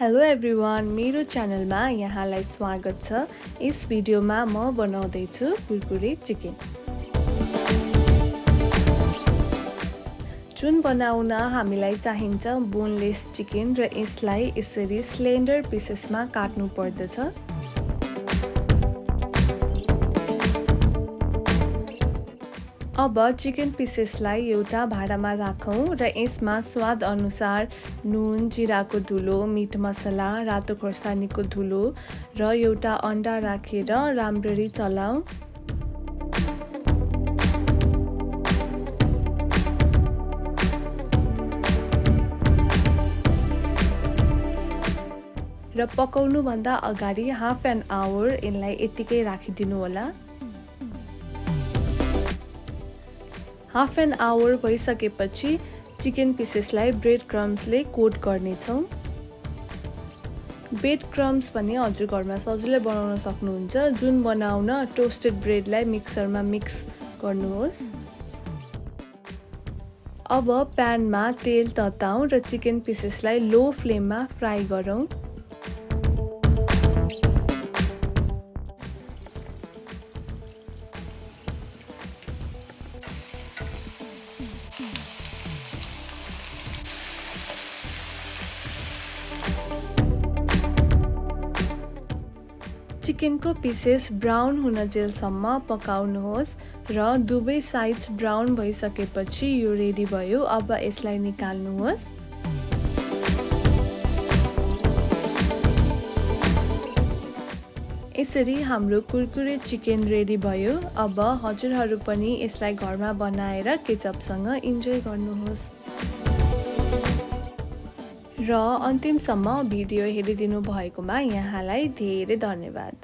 Hello everyone, मेरो च्यानलमा यहाँलाई स्वागत छ। यस भिडियोमा म बनाउँदै छु कुरकुरे चिकन। जुन बनाउन हामीलाई चाहिन्छ बोनलेस चिकन र यसलाई यसरी स्लेन्डर पिसेसमा काट्नु पर्दछ। अब चिकन पिसेसलाई एउटा भाँडामा राखौं र यसमा स्वाद अनुसार नुन, जिराको धुलो, मिट मसला, रातो खोर्सानीको धुलो र एउटा अन्डा राखेर राम्ररी चलाऊ। र पकाउनु भन्दा अगाडि हाफ एन आवर यसलाई यतिकै राखिदिनु होला। हाफ एन आवर भइसकेपछि चिकन पिसेसलाई ब्रेड क्रम्सले कोट गर्नेछौँ। ब्रेड क्रम्स पनि हजुर घरमा सजिलै बनाउन सक्नुहुन्छ। जुन बनाउन टोस्टेड ब्रेडलाई मिक्सरमा मिक्स गर्नुहोस्। अब प्यानमा तेल तताऊ र चिकन पिसेसलाई लो फ्लेममा फ्राई गरौँ। चिकनको पिसेस ब्राउन हुन जेलसम्म पकाउनुहोस् र दुवै साइड्स ब्राउन भइसकेपछि यो रेडी भयो। अब यसलाई निकाल्नुहोस्। यसरी हाम्रो कुरकुरे चिकन रेडी भयो। अब हजुरहरू पनि यसलाई घरमा बनाएर केचपसँग इन्जोय गर्नुहोस्। र अन्तिमसम्म भिडियो हेरिदिनु भएकोमा यहाँलाई धेरै धन्यवाद।